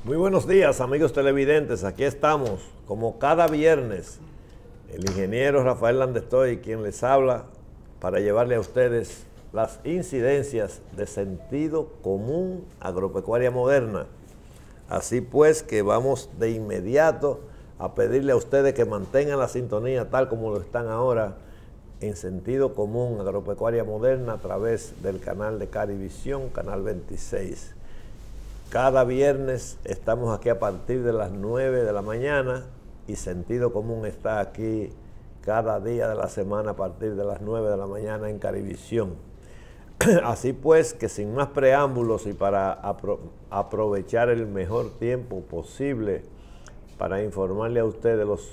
Muy buenos días, amigos televidentes. Aquí estamos, como cada viernes, el ingeniero Rafael Landestoy, quien les habla, para llevarle a ustedes las incidencias de sentido común agropecuaria moderna. Así pues que vamos de inmediato a pedirle a ustedes que mantengan la sintonía tal como lo están ahora en Sentido Común Agropecuaria Moderna a través del canal de Carivisión, canal 26. Cada viernes estamos aquí a partir de las 9 de la mañana y Sentido Común está aquí cada día de la semana a partir de las 9 de la mañana en Carivisión. Así pues que sin más preámbulos y para aprovechar el mejor tiempo posible para informarle a ustedes los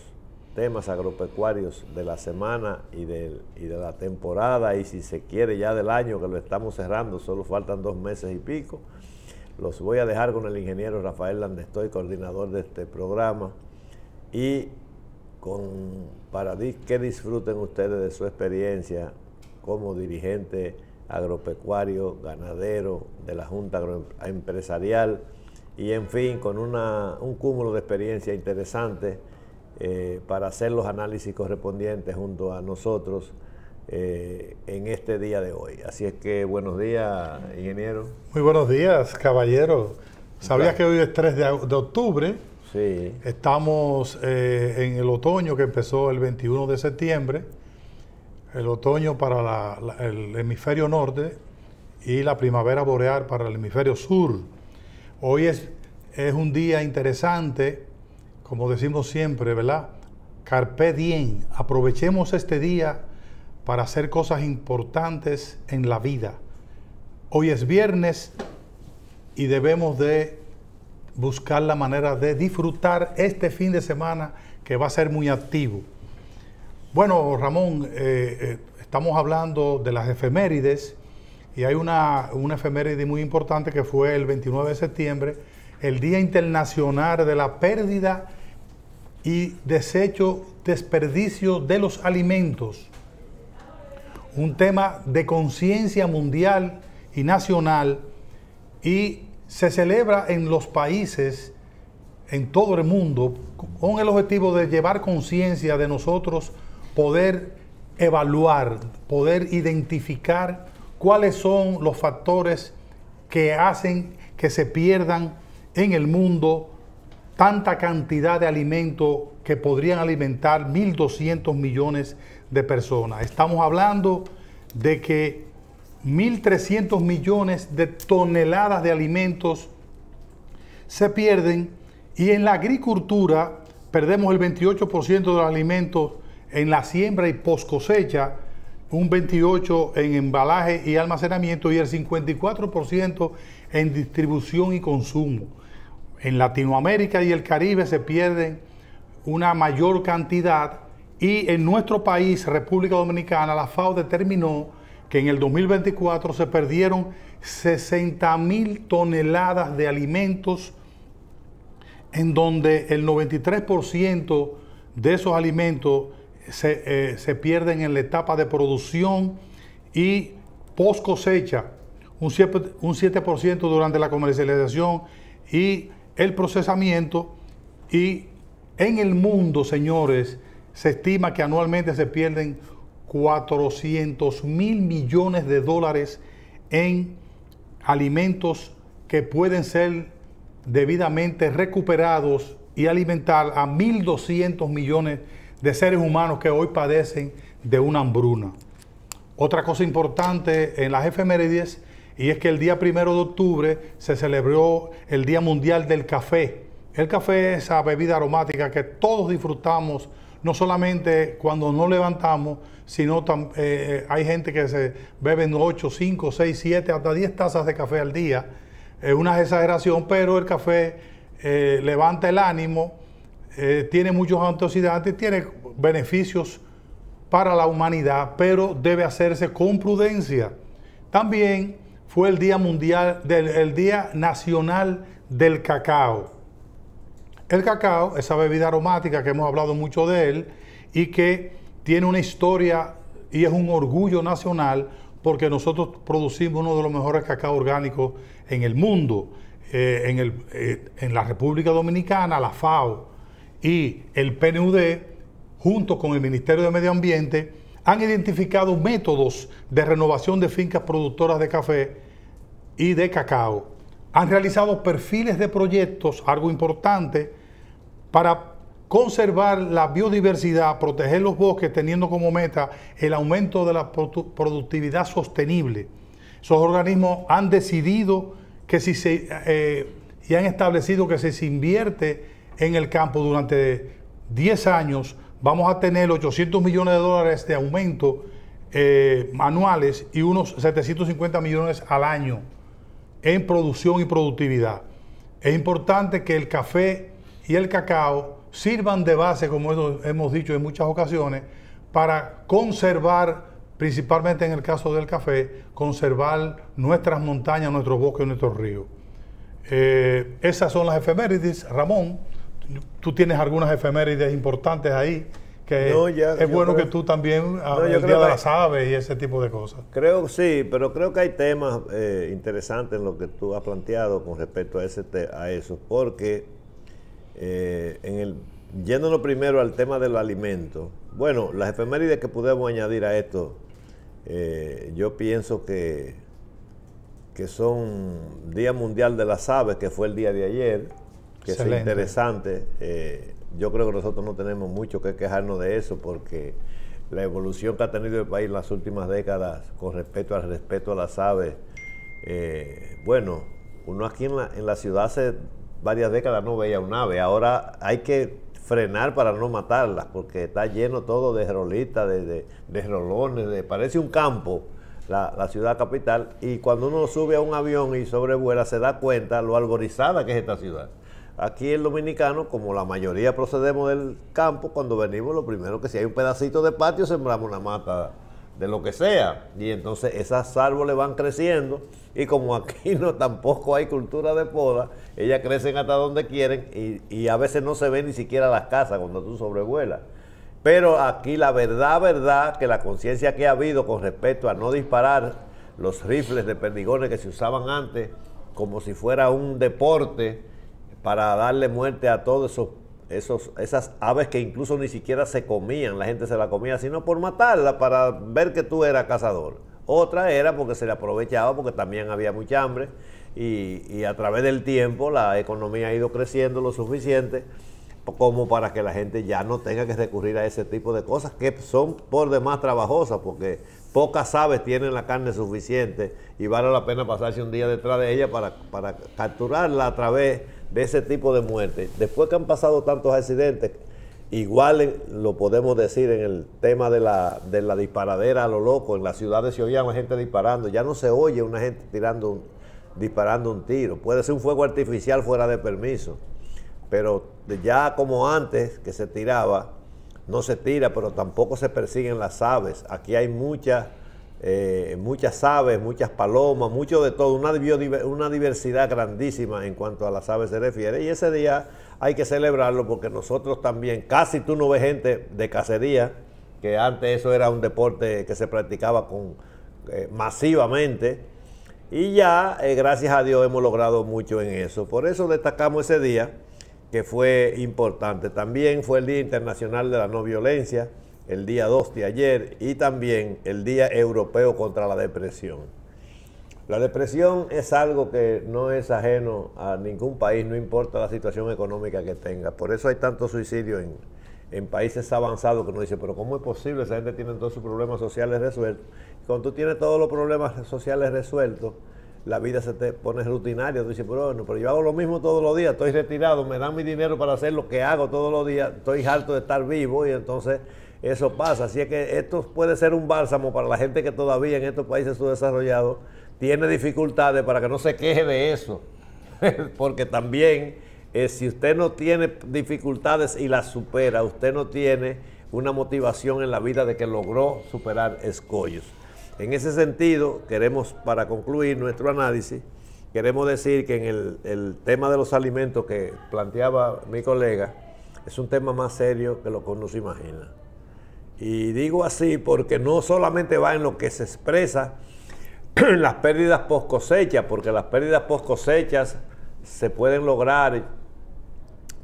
temas agropecuarios de la semana y de la temporada, y si se quiere ya del año, que lo estamos cerrando, solo faltan 2 meses y pico, los voy a dejar con el ingeniero Rafael Landestoy, coordinador de este programa, y para que disfruten ustedes de su experiencia como dirigente agropecuario, ganadero, de la Junta Agroempresarial, y en fin, con un cúmulo de experiencia interesante para hacer los análisis correspondientes junto a nosotros en este día de hoy. Así es que buenos días, ingeniero. Muy buenos días, caballero. ¿Sabías que hoy es 3 de octubre? Sí. Estamos en el otoño que empezó el 21 de septiembre, el otoño para el hemisferio norte y la primavera boreal para el hemisferio sur. Hoy es un día interesante, como decimos siempre, ¿verdad? Carpe diem, aprovechemos este día para hacer cosas importantes en la vida. Hoy es viernes y debemos de buscar la manera de disfrutar este fin de semana que va a ser muy activo. Bueno, Ramón, estamos hablando de las efemérides y hay una efeméride muy importante que fue el 29 de septiembre, el Día Internacional de la Pérdida y Desperdicio de los Alimentos. Un tema de conciencia mundial y nacional, y se celebra en los países, en todo el mundo, con el objetivo de llevar conciencia de nosotros, poder evaluar, poder identificar cuáles son los factores que hacen que se pierdan en el mundo tanta cantidad de alimentos que podrían alimentar 1.200 millones de personas. Estamos hablando de que 1.300 millones de toneladas de alimentos se pierden, y en la agricultura perdemos el 28% de los alimentos en la siembra y post cosecha, un 28% en embalaje y almacenamiento y el 54% en distribución y consumo. En Latinoamérica y el Caribe se pierden una mayor cantidad, y en nuestro país, República Dominicana, la FAO determinó que en el 2024 se perdieron 60.000 toneladas de alimentos, en donde el 93% de esos alimentos se pierden en la etapa de producción y post cosecha, un 7% durante la comercialización y el procesamiento. Y en el mundo, señores, se estima que anualmente se pierden 400.000 millones de dólares en alimentos que pueden ser debidamente recuperados y alimentar a 1.200 millones de seres humanos que hoy padecen de una hambruna. Otra cosa importante en las efemérides, y es que el día 1 de octubre se celebró el Día Mundial del Café. El café es esa bebida aromática que todos disfrutamos, no solamente cuando nos levantamos, sino hay gente que se beben 8, 5, 6, 7, hasta 10 tazas de café al día. Es una exageración, pero el café levanta el ánimo, tiene muchos antioxidantes, tiene beneficios para la humanidad, pero debe hacerse con prudencia. También fue el Día el Día Nacional del Cacao. El cacao, esa bebida aromática que hemos hablado mucho de él y que tiene una historia y es un orgullo nacional porque nosotros producimos uno de los mejores cacao orgánicos en el mundo. en la República Dominicana, la FAO y el PNUD, junto con el Ministerio de Medio Ambiente, han identificado métodos de renovación de fincas productoras de café y de cacao. Han realizado perfiles de proyectos, algo importante, para conservar la biodiversidad, proteger los bosques, teniendo como meta el aumento de la productividad sostenible. Esos organismos han decidido que y han establecido que si se invierte en el campo durante 10 años, vamos a tener 800 millones de dólares de aumento anuales y unos 750 millones al año en producción y productividad. Es importante que el café y el cacao sirvan de base, como hemos dicho en muchas ocasiones, para conservar, principalmente en el caso del café, conservar nuestras montañas, nuestros bosques, nuestros ríos. Esas son las efemérides. Ramón, tú tienes algunas efemérides importantes ahí, que es bueno que tú también, el Día de las Aves y ese tipo de cosas. Creo sí, pero creo que hay temas interesantes en lo que tú has planteado con respecto a eso, porque yéndonos primero al tema del alimento, bueno, las efemérides que podemos añadir a esto, yo pienso que son Día Mundial de las Aves, que fue el día de ayer, que excelente. Es interesante. Yo creo que nosotros no tenemos mucho que quejarnos de eso, porque la evolución que ha tenido el país en las últimas décadas con respecto al respeto a las aves, bueno, uno aquí en la ciudad hace varias décadas no veía un ave, ahora hay que frenar para no matarlas, porque está lleno todo de rolitas, de rolones, parece un campo la ciudad capital, y cuando uno sube a un avión y sobrevuela se da cuenta lo arborizada que es esta ciudad. Aquí el dominicano, como la mayoría procedemos del campo, cuando venimos lo primero que si hay un pedacito de patio sembramos una mata de lo que sea, y entonces esos árboles van creciendo, y como aquí tampoco hay cultura de poda, ellas crecen hasta donde quieren, y a veces no se ven ni siquiera las casas cuando tú sobrevuelas. Pero aquí la verdad, que la conciencia que ha habido con respecto a no disparar los rifles de perdigones que se usaban antes como si fuera un deporte para darle muerte a todas esas aves que incluso ni siquiera se comían, la gente se la comía, sino por matarla, para ver que tú eras cazador. Otra era porque se le aprovechaba, porque también había mucha hambre, y a través del tiempo la economía ha ido creciendo lo suficiente como para que la gente ya no tenga que recurrir a ese tipo de cosas que son por demás trabajosas, porque pocas aves tienen la carne suficiente y vale la pena pasarse un día detrás de ella para capturarla a través de ese tipo de muerte. Después que han pasado tantos accidentes, igual lo podemos decir en el tema de la disparadera a lo loco. En las ciudades se oía la gente disparando, ya no se oye una gente disparando un tiro. Puede ser un fuego artificial fuera de permiso, pero ya como antes que se tiraba, no se tira, pero tampoco se persiguen las aves. Aquí hay muchas aves, muchas palomas, mucho de todo, una diversidad grandísima en cuanto a las aves se refiere, y ese día hay que celebrarlo porque nosotros también, casi tú no ves gente de cacería, que antes eso era un deporte que se practicaba masivamente, y ya gracias a Dios hemos logrado mucho en eso. Por eso destacamos ese día, que fue importante. También fue el Día Internacional de la No Violencia, el día 2 de ayer, y también el Día Europeo contra la Depresión. La depresión es algo que no es ajeno a ningún país, no importa la situación económica que tenga. Por eso hay tanto suicidio en países avanzados, que uno dice, pero ¿cómo es posible? Esa gente tiene todos sus problemas sociales resueltos. Cuando tú tienes todos los problemas sociales resueltos, la vida se te pone rutinaria. Tú dices, pero yo hago lo mismo todos los días, estoy retirado, me dan mi dinero para hacer lo que hago todos los días, estoy harto de estar vivo, y entonces eso pasa. Así es que esto puede ser un bálsamo para la gente que todavía en estos países subdesarrollados tiene dificultades, para que no se queje de eso. Porque también, si usted no tiene dificultades y las supera, usted no tiene una motivación en la vida de que logró superar escollos. En ese sentido, queremos, para concluir nuestro análisis, queremos decir que en el tema de los alimentos que planteaba mi colega, es un tema más serio que lo que uno se imagina. Y digo así porque no solamente va en lo que se expresa en las pérdidas post cosecha, porque las pérdidas post cosechas se pueden lograr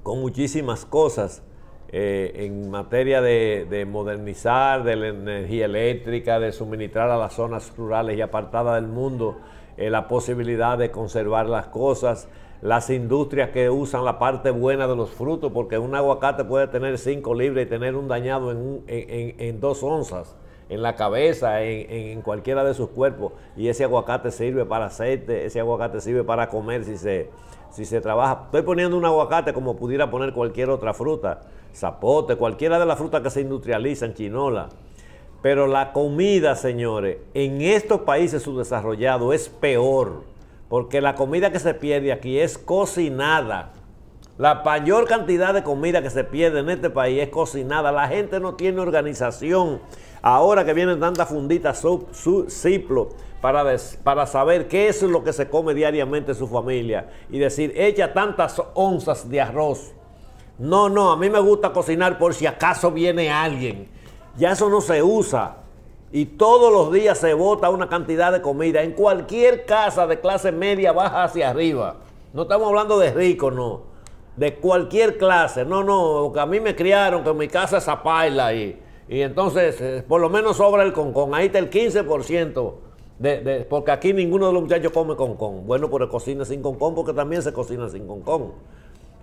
con muchísimas cosas en materia de modernizar, de la energía eléctrica, de suministrar a las zonas rurales y apartadas del mundo la posibilidad de conservar las cosas, las industrias que usan la parte buena de los frutos, porque un aguacate puede tener 5 libras y tener un dañado en 2 onzas, en la cabeza, en cualquiera de sus cuerpos, y ese aguacate sirve para aceite, ese aguacate sirve para comer si se trabaja. Estoy poniendo un aguacate como pudiera poner cualquier otra fruta, zapote, cualquiera de las frutas que se industrializan, chinola. Pero la comida, señores, en estos países subdesarrollados es peor, porque la comida que se pierde aquí es cocinada. La mayor cantidad de comida que se pierde en este país es cocinada. La gente no tiene organización. Ahora que vienen tantas funditas Ziploc para saber qué es lo que se come diariamente en su familia y decir, echa tantas onzas de arroz. No, a mí me gusta cocinar por si acaso viene alguien. Ya eso no se usa. Y todos los días se bota una cantidad de comida en cualquier casa de clase media baja hacia arriba. No estamos hablando de ricos, no. De cualquier clase. No, que a mí me criaron que en mi casa es zapaila y entonces por lo menos sobra el concón. Ahí está el 15%. Porque aquí ninguno de los muchachos come concón. Bueno, pero cocina sin concón porque también se cocina sin concón.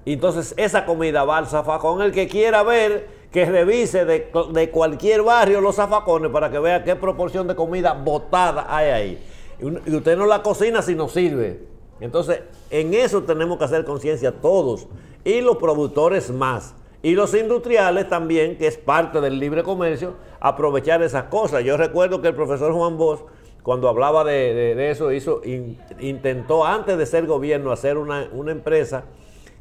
Y entonces esa comida va al zafacón. El que quiera ver, que revise de cualquier barrio los zafacones para que vea qué proporción de comida botada hay ahí. Y usted no la cocina si no sirve. Entonces, en eso tenemos que hacer conciencia todos. Y los productores más. Y los industriales también, que es parte del libre comercio, aprovechar esas cosas. Yo recuerdo que el profesor Juan Bosch, cuando hablaba de eso, intentó antes de ser gobierno hacer una empresa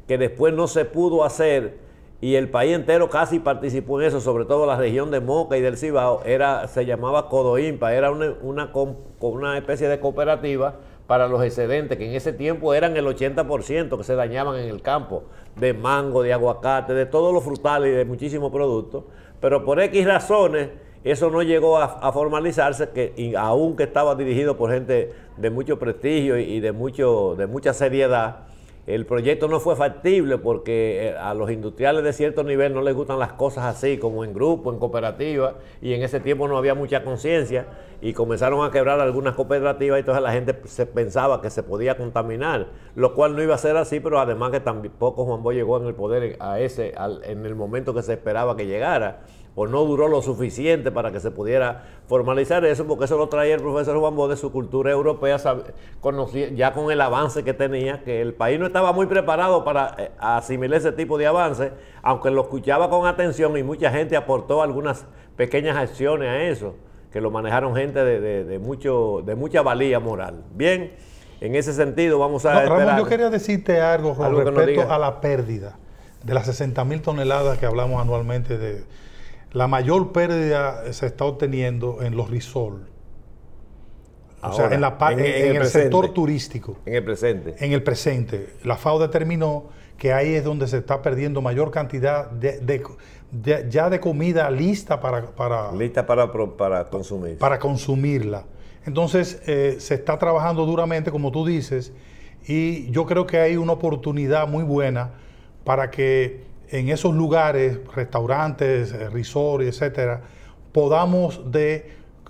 que después no se pudo hacer, y el país entero casi participó en eso, sobre todo la región de Moca y del Cibao, se llamaba Codoimpa, era una especie de cooperativa para los excedentes, que en ese tiempo eran el 80% que se dañaban en el campo, de mango, de aguacate, de todos los frutales y de muchísimos productos, pero por X razones eso no llegó a formalizarse, aunque estaba dirigido por gente de mucho prestigio y de mucha seriedad. El proyecto no fue factible porque a los industriales de cierto nivel no les gustan las cosas así, como en grupo, en cooperativa, y en ese tiempo no había mucha conciencia y comenzaron a quebrar algunas cooperativas y entonces la gente se pensaba que se podía contaminar, lo cual no iba a ser así, pero además que tampoco Juan Bosch llegó en el poder en el momento que se esperaba que llegara, o no duró lo suficiente para que se pudiera formalizar eso, porque eso lo traía el profesor Juan Bosch de su cultura europea, conocía, ya con el avance que tenía, que el país no estaba muy preparado para asimilar ese tipo de avance, aunque lo escuchaba con atención y mucha gente aportó algunas pequeñas acciones a eso, que lo manejaron gente de mucha valía moral. Bien, en ese sentido vamos a esperar. Ramón, yo quería decirte algo con respecto a la pérdida de las 60.000 toneladas que hablamos anualmente. La mayor pérdida se está obteniendo en los resorts. Ahora, o sea, en el sector turístico. En el presente. En el presente. La FAO determinó que ahí es donde se está perdiendo mayor cantidad de comida lista para consumir. Para consumirla. Entonces, se está trabajando duramente, como tú dices, y yo creo que hay una oportunidad muy buena para que en esos lugares, restaurantes, resorts, etcétera, podamos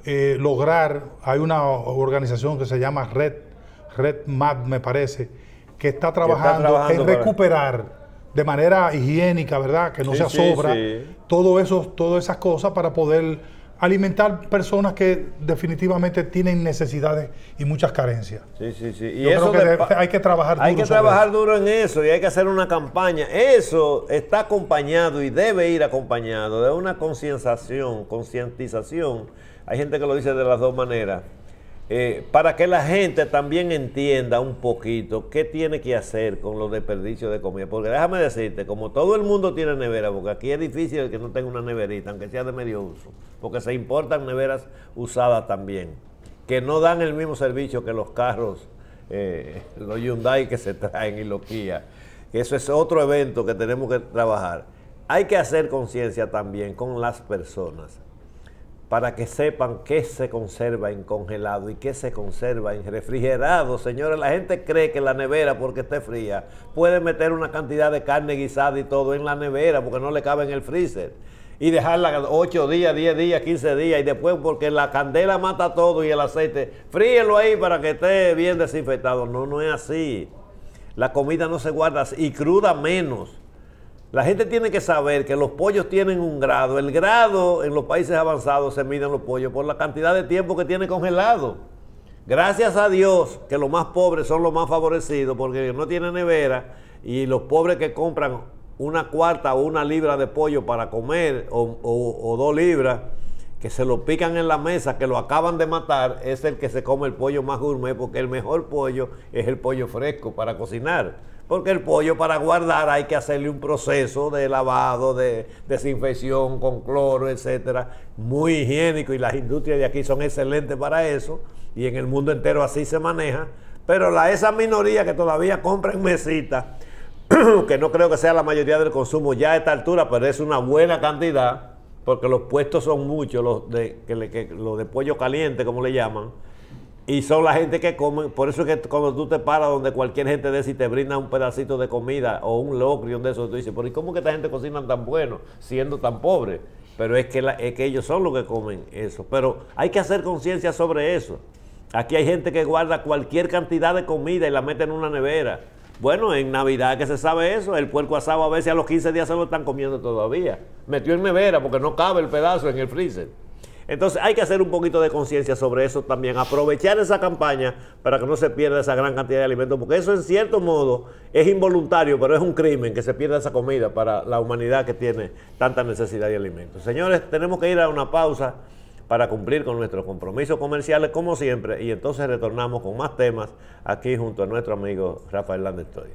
lograr. Hay una organización que se llama Red Map, me parece, que está trabajando en recuperar de manera higiénica, ¿verdad? Que no se sobra todas esas cosas para poder alimentar personas que definitivamente tienen necesidades y muchas carencias. Sí. Y yo eso creo que hay que trabajar duro. Hay que trabajar duro en eso y hay que hacer una campaña. Eso está acompañado y debe ir acompañado de una concientización. Hay gente que lo dice de las dos maneras. Para que la gente también entienda un poquito qué tiene que hacer con los desperdicios de comida. Porque déjame decirte, como todo el mundo tiene nevera, porque aquí es difícil el que no tenga una neverita, aunque sea de medio uso, porque se importan neveras usadas también, que no dan el mismo servicio que los carros, los Hyundai que se traen y los Kia. Eso es otro evento que tenemos que trabajar. Hay que hacer conciencia también con las personas, para que sepan qué se conserva en congelado y qué se conserva en refrigerado. Señores, la gente cree que la nevera, porque esté fría, puede meter una cantidad de carne guisada y todo en la nevera porque no le cabe en el freezer. Y dejarla 8 días, 10 días, 15 días, y después porque la candela mata todo y el aceite, fríelo ahí para que esté bien desinfectado. No, no es así. La comida no se guarda así, y cruda menos. La gente tiene que saber que los pollos tienen un grado. El grado en los países avanzados se miden los pollos por la cantidad de tiempo que tiene congelado. Gracias a Dios que los más pobres son los más favorecidos porque no tienen nevera, y los pobres que compran una cuarta o una libra de pollo para comer o 2 libras, que se lo pican en la mesa, que lo acaban de matar, es el que se come el pollo más gourmet, porque el mejor pollo es el pollo fresco para cocinar. Porque el pollo para guardar hay que hacerle un proceso de lavado, de desinfección con cloro, etcétera, muy higiénico, y las industrias de aquí son excelentes para eso, y en el mundo entero así se maneja. Pero esa minoría que todavía compra en mesita, que no creo que sea la mayoría del consumo ya a esta altura, pero es una buena cantidad, porque los puestos son muchos, los de pollo caliente, como le llaman, y son la gente que come. Por eso es que cuando tú te paras donde cualquier gente de eso y te brinda un pedacito de comida o un locrión de eso, tú dices, pero ¿y cómo que esta gente cocina tan bueno siendo tan pobre? Pero es que ellos son los que comen eso. Pero hay que hacer conciencia sobre eso. Aquí hay gente que guarda cualquier cantidad de comida y la mete en una nevera. Bueno, en Navidad que se sabe eso, el puerco asado a veces a los 15 días se lo están comiendo todavía. Metió en nevera porque no cabe el pedazo en el freezer. Entonces hay que hacer un poquito de conciencia sobre eso también, aprovechar esa campaña para que no se pierda esa gran cantidad de alimentos, porque eso en cierto modo es involuntario, pero es un crimen que se pierda esa comida para la humanidad que tiene tanta necesidad de alimentos. Señores, tenemos que ir a una pausa para cumplir con nuestros compromisos comerciales como siempre, y entonces retornamos con más temas aquí junto a nuestro amigo Rafael Landestoy.